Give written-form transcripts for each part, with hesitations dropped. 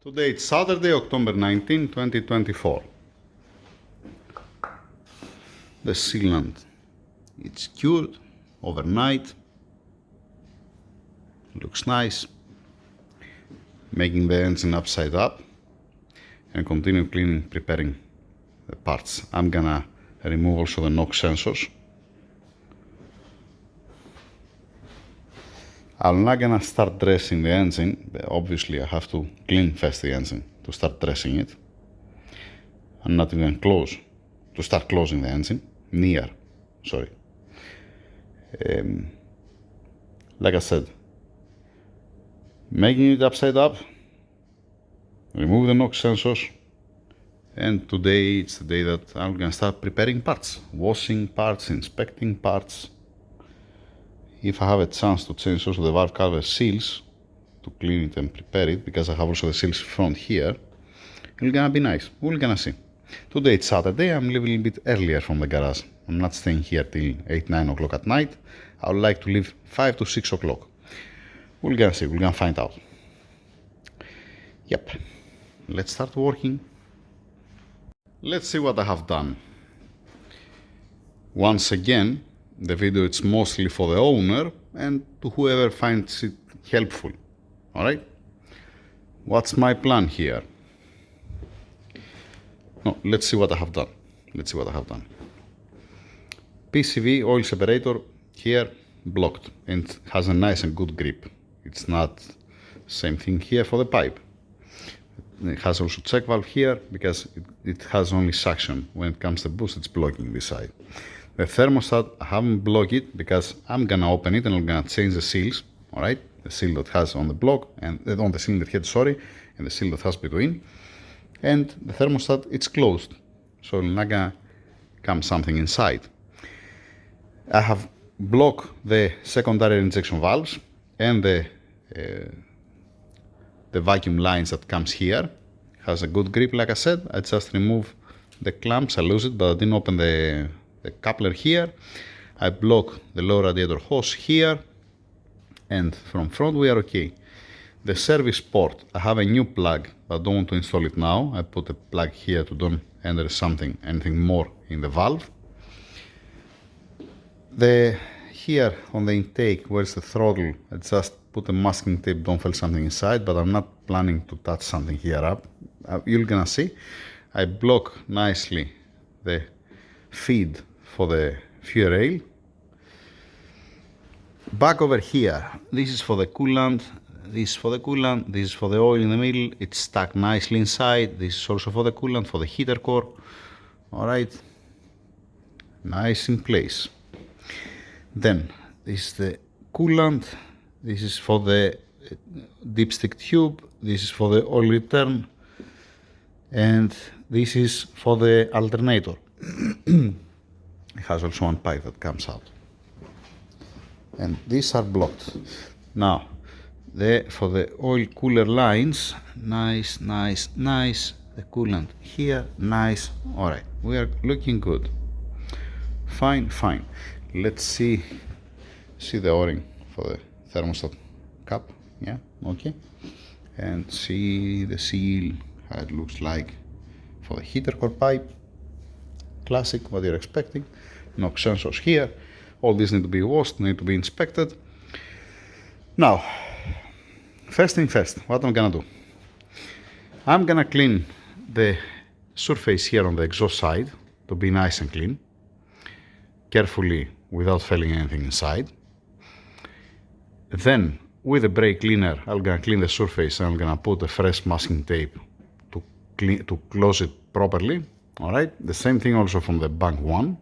Today it's Saturday, October 19, 2024. The sealant, it's cured overnight. Looks nice. Making the engine upside up and continue cleaning, preparing the parts. I'm gonna remove also the NOx sensors. I'm not gonna start dressing the engine, but obviously I have to clean first the engine to start dressing it. I'm not even close to start closing the engine, like I said, making it upside up, remove the NOx sensors, and today it's the day that I'm gonna start preparing parts, washing parts, inspecting parts. If I have a chance to change also the valve cover seals to clean it and prepare it, because I have also the seals front here, it's gonna be nice. We're gonna see. Today it's Saturday, I'm leaving a bit earlier from the garage. I'm not staying here till 8-9 o'clock at night. I would like to leave 5 to 6 o'clock. We're gonna see, we're gonna find out. Yep, let's start working. Let's see what I have done. Once again, the video is mostly for the owner and to whoever finds it helpful. Alright? What's my plan here? No, let's see what I have done. PCV oil separator here blocked and has a nice and good grip. It's not same thing here for the pipe. It has also check valve here because it has only suction. When it comes to boost, it's blocking this side. The thermostat, I haven't blocked it because I'm gonna open it and I'm gonna change the seals. Alright, the seal that has on the block and on the cylinder head, and the seal that has between. And the thermostat, it's closed, so it's not gonna come something inside. I have blocked the secondary injection valves and the vacuum lines that comes here. Has a good grip, like I said. I just remove the clamps, I lose it, but I didn't open the coupler here. I block the low radiator hose here, and from front we are okay. The service port, I have a new plug, but I don't want to install it now. I put a plug here to don't enter anything more in the valve. Here on the intake, where's the throttle, I just put a masking tape, don't feel something inside, but I'm not planning to touch something here up. You're gonna see. I block nicely the feed for the fuel rail. Back over here, this is for the coolant, this is for the coolant, this is for the oil in the middle. It's stuck nicely inside. This is also for the coolant, for the heater core. Alright, nice in place. Then this is the coolant, this is for the dipstick tube, this is for the oil return, and this is for the alternator. It has also one pipe that comes out. And these are blocked. Now, for the oil cooler lines, nice. The coolant here, nice. Alright, we are looking good. Fine. Let's see the O-ring for the thermostat cap. Yeah, okay. And see the seal, how it looks like for the heater core pipe. Classic, what you're expecting. NOx sensors here. All these need to be washed, need to be inspected. Now, first thing first, what I'm gonna do. I'm gonna clean the surface here on the exhaust side to be nice and clean. Carefully, without failing anything inside. Then, with the brake cleaner, I'm gonna clean the surface and I'm gonna put a fresh masking tape to close it properly. Alright, the same thing also from the bank one.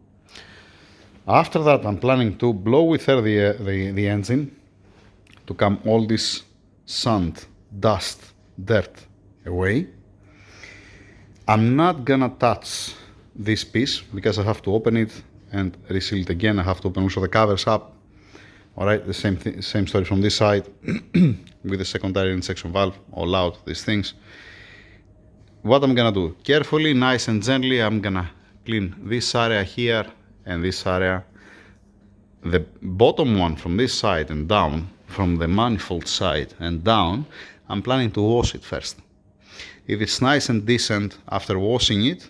After that, I'm planning to blow with air the engine to come all this sand, dust, dirt away. I'm not gonna touch this piece because I have to open it and reseal it again. I have to open also the covers up. Alright, the same story from this side with the secondary injection valve, all out, these things. What I'm gonna do, carefully, nice and gently, I'm gonna clean this area here and this area. The bottom one from this side and down, from the manifold side and down, I'm planning to wash it first. If it's nice and decent after washing it,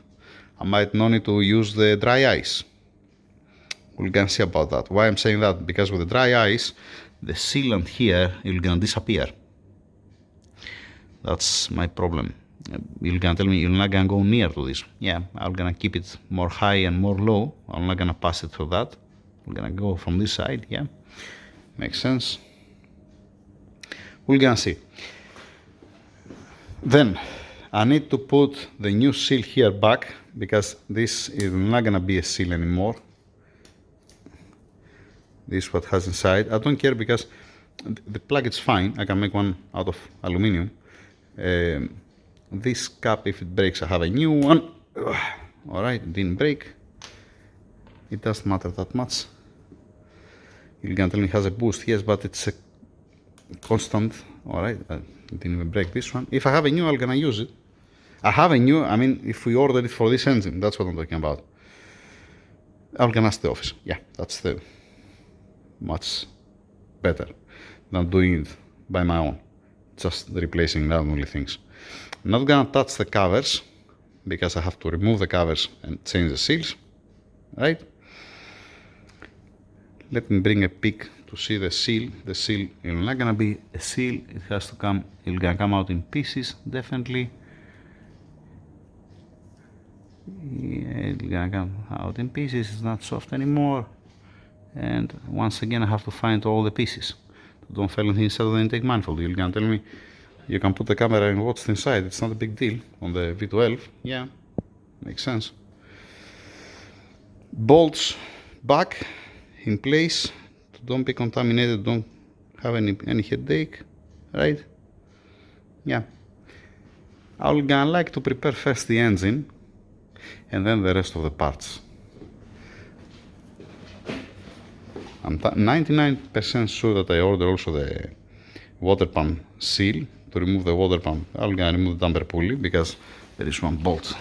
I might not need to use the dry ice. We're gonna see about that. Why I'm saying that? Because with the dry ice, the sealant here is gonna disappear. That's my problem. You're gonna tell me you're not gonna go near to this. Yeah, I'm gonna keep it more high and more low. I'm not gonna pass it through that. We're gonna go from this side. Yeah, makes sense. We're gonna see. Then I need to put the new seal here back because this is not gonna be a seal anymore. This is what has inside. I don't care because the plug is fine. I can make one out of aluminum. This cap, if it breaks, I have a new one. Alright, it didn't break. It doesn't matter that much. You're gonna tell me it has a boost, yes, but it's a constant. Alright, I didn't even break this one. If I have a new, I'm gonna use it. I have a new, I mean, if we order it for this engine, that's what I'm talking about. I'm gonna ask the office. Yeah, that's the much better than doing it by my own. Just replacing randomly things. I'm not gonna touch the covers because I have to remove the covers and change the seals, right? Let me bring a peek to see the seal. The seal is not gonna be a seal. It has to come. It's gonna come out in pieces, definitely. Yeah, it's gonna come out in pieces. It's not soft anymore. And once again, I have to find all the pieces. Don't fall inside of the intake manifold. You're gonna tell me you can put the camera and watch inside. It's not a big deal on the V12. Yeah, makes sense. Bolts back in place. Don't be contaminated. Don't have any headache, right? Yeah. I'm gonna like to prepare first the engine and then the rest of the parts. I'm 99% sure that I order also the water pump seal to remove the water pump. I'm gonna remove the damper pulley because there is one bolt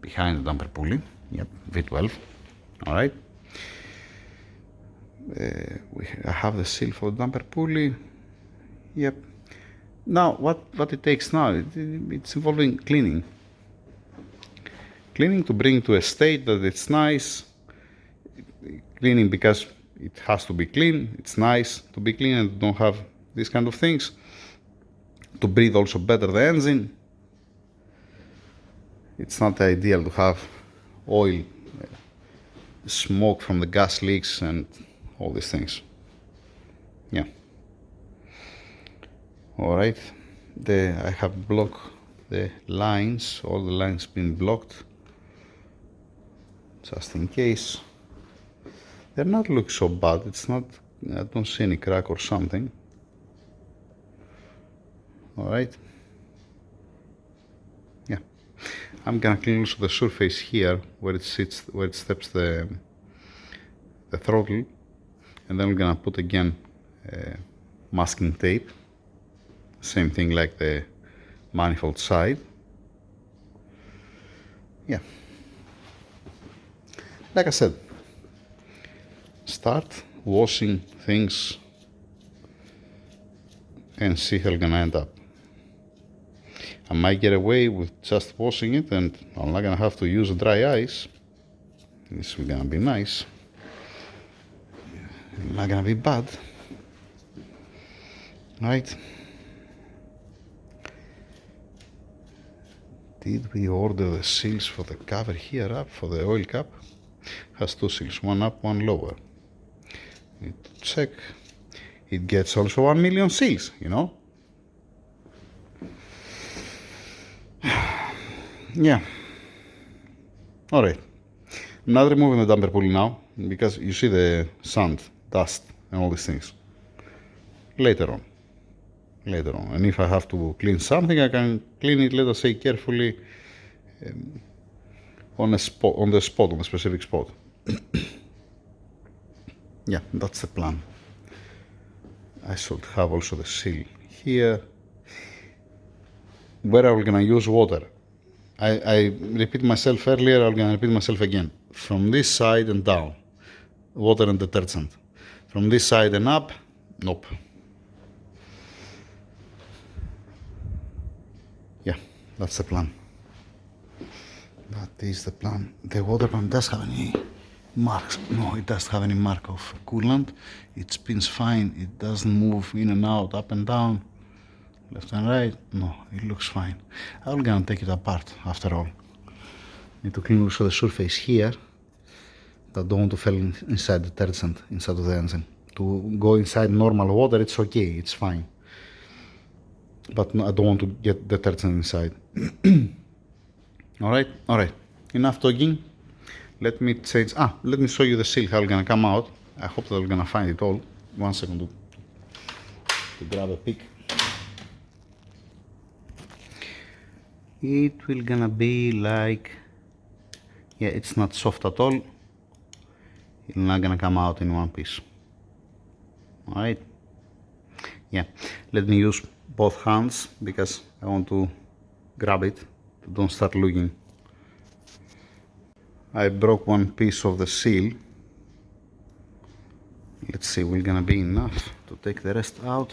behind the damper pulley. Yep, V12. All right. I have the seal for the damper pulley. Yep. Now, what it takes now? It's involving cleaning. Cleaning to bring to a state that it's nice. Cleaning because it has to be clean. It's nice to be clean and don't have these kind of things. To breathe also better the engine. It's not ideal to have oil, smoke from the gas leaks and all these things. Yeah. All right. I have blocked the lines. All the lines been blocked, just in case. They're not look so bad. It's not. I don't see any crack or something. All right. Yeah. I'm gonna clean also the surface here where it sits, where it steps the throttle, and then we're gonna put again masking tape. Same thing like the manifold side. Yeah. Like I said, start washing things and see how it's gonna end up. I might get away with just washing it and I'm not gonna have to use dry ice. This is gonna be nice. Not gonna be bad. Right? Did we order the seals for the cover here up for the oil cap? Has two seals, one up, one lower. Need to check. It gets also 1 million seals, you know? Yeah. Alright. I'm not removing the damper pulley now because you see the sand, dust, and all these things. Later on. Later on. And if I have to clean something, I can clean it, let us say, carefully on the specific spot. Yeah, that's the plan. I should have also the seal here. Where are we gonna use water? I repeat myself earlier, I'm gonna repeat myself again. From this side and down, water and detergent. From this side and up, nope. Yeah, That's the plan. That is the plan. The water pump does have any marks. No, it doesn't have any mark of coolant. It spins fine. It doesn't move in and out, up and down, left and right. No, it looks fine. I'm gonna take it apart after all. Need to clean also the surface here. I don't want to fall inside detergent inside of the engine. To go inside normal water, it's okay, it's fine. But no, I don't want to get detergent inside. Alright, enough talking. Let me change. Let me show you the seal, how it's gonna come out. I hope that we're gonna find it all. 1 second to grab a pick. It will gonna be like, yeah, it's not soft at all. It's not gonna come out in one piece. Alright, yeah, let me use both hands because I want to grab it. Don't start looking. I broke one piece of the seal. Let's see, we're gonna be enough to take the rest out.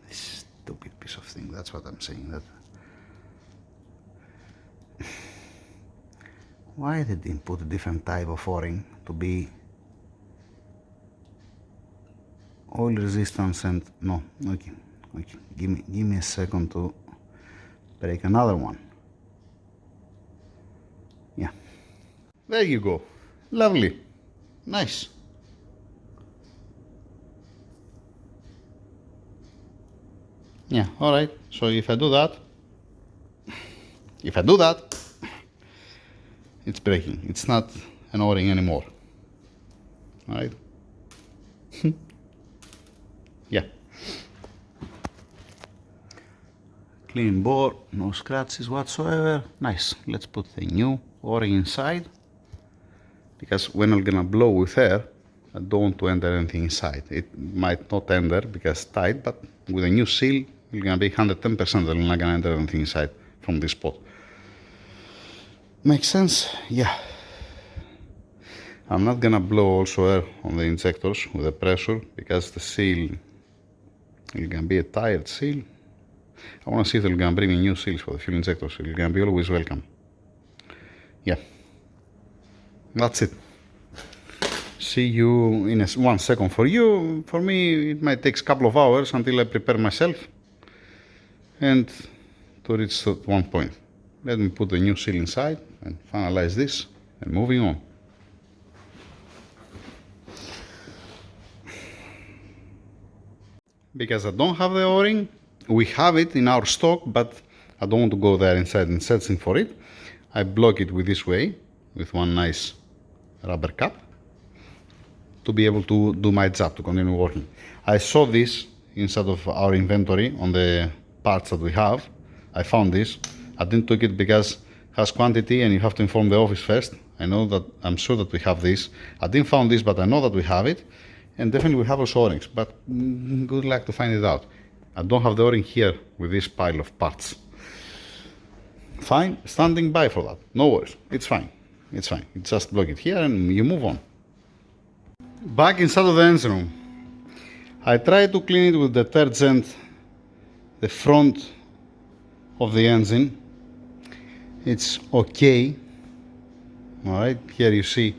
This stupid piece of thing, that's what I'm saying. That why they didn't put a different type of O-ring to be oil resistance and no, okay. Give me a second to break another one. Yeah, there you go. Lovely, nice. Yeah, all right. So if I do that, it's breaking. It's not an O-ring anymore. All right. Yeah. Clean bore, no scratches whatsoever. Nice. Let's put the new O-ring inside. Because when I'm gonna blow with air, I don't want to enter anything inside. It might not enter because it's tight, but with a new seal, it's gonna be 110% that I'm not gonna enter anything inside from this spot. Makes sense? Yeah. I'm not gonna blow also air on the injectors with the pressure because the seal is gonna be a tired seal. I wanna see if they're gonna bring me new seals for the fuel injectors. It's gonna be always welcome. Yeah. That's it. See you in 1 second for you. For me, it might take a couple of hours until I prepare myself and to reach that one point. Let me put the new seal inside and finalize this and moving on. Because I don't have the O-ring, we have it in our stock, but I don't want to go there inside and searching for it. I block it with this way, with one nice rubber cap, to be able to do my job, to continue working. I saw this inside of our inventory on the parts that we have. I found this. I didn't take it because it has quantity and you have to inform the office first. I'm sure that we have this. I didn't found this, but I know that we have it. And definitely we have also O-rings, but good luck to find it out. I don't have the O-ring here with this pile of parts. Fine, standing by for that. No worries, it's fine. It's fine. You just block it here and you move on. Back inside of the engine room. I tried to clean it with detergent the front of the engine. It's okay. Alright, here you see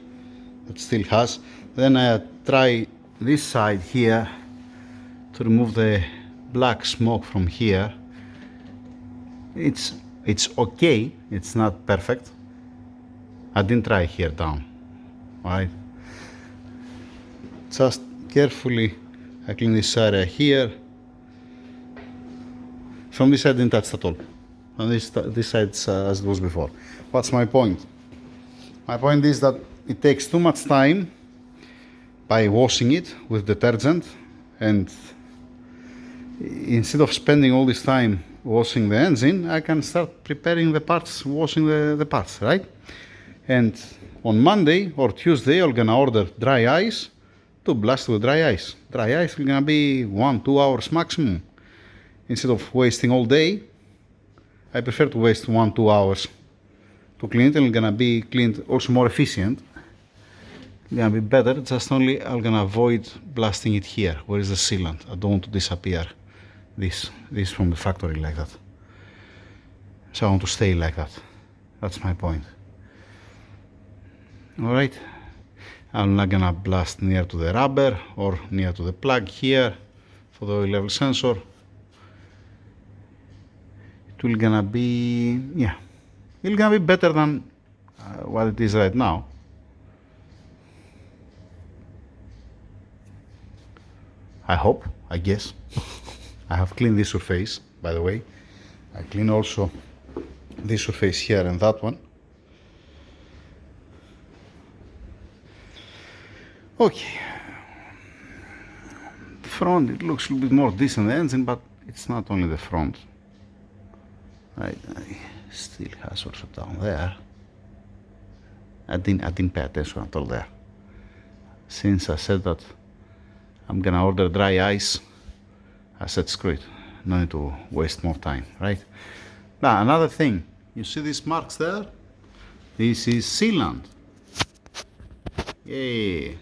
it still has. Then I try this side here to remove the black smoke from here. It's okay, it's not perfect. I didn't try here down. Alright, just carefully I clean this area here. From this side I didn't touch at all. On this side as it was before. What's my point? My point is that it takes too much time by washing it with detergent, and instead of spending all this time washing the engine, I can start preparing the parts, washing the parts, right? And on Monday or Tuesday I'm gonna order dry ice to blast with dry ice. Dry ice is gonna be 1-2 hours maximum. Instead of wasting all day, I prefer to waste 1-2 hours to clean it, and it's gonna be cleaned also more efficient. gonna be better, just only I'm gonna avoid blasting it here. Where is the sealant? I don't want to disappear this from the factory like that. So I want to stay like that. That's my point. Alright, I'm not gonna blast near to the rubber or near to the plug here for the oil level sensor. It will gonna be, yeah, it's gonna be better than what it is right now. I hope, I guess. I have cleaned this surface, by the way. I clean also this surface here and that one. Okay. The front, it looks a little bit more decent, the engine, but it's not only the front. Right, I still has also down there. I didn't pay attention at all there. Since I said that I'm gonna order dry ice, I said screw it, no need to waste more time, right? Now another thing, you see these marks there? This is sealant. Yay!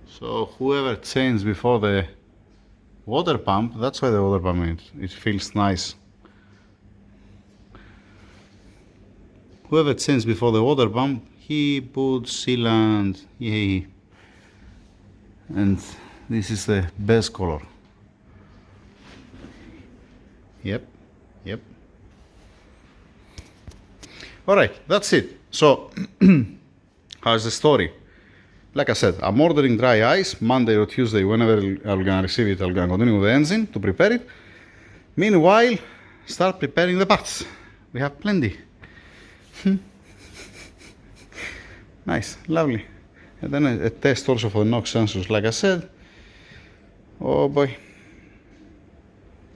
So whoever changed before the water pump, that's why the water pump it feels nice. Whoever changed before the water pump, he put sealant, yay! And this is the best color. Yep. Alright, that's it. So, how's the story? Like I said, I'm ordering dry ice Monday or Tuesday, whenever I'm gonna receive it. I'm gonna continue with the engine to prepare it. Meanwhile, start preparing the parts. We have plenty. Nice, lovely. And then a test also for the NOx sensors, like I said. Oh boy.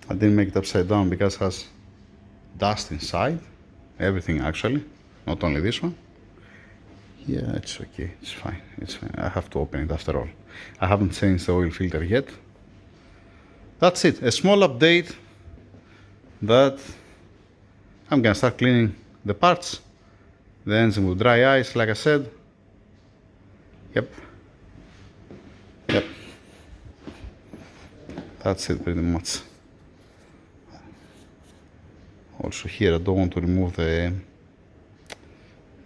I didn't make it upside down because it has dust inside. Everything actually, not only this one. Yeah, it's okay, it's fine, it's fine. I have to open it after all. I haven't changed the oil filter yet. That's it, a small update that I'm gonna start cleaning the parts, the engine with dry ice, like I said. Yep. That's it pretty much. Also here I don't want to remove the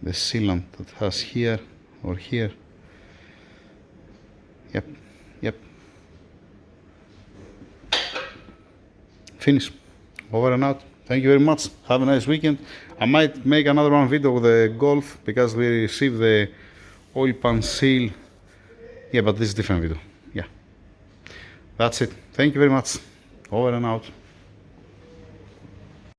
sealant that has here or here. Yep. Finish. Over and out. Thank you very much. Have a nice weekend. I might make another one video with the Golf because we received the oil pan seal. Yeah, but this is a different video. Yeah. That's it. Thank you very much. Over and out.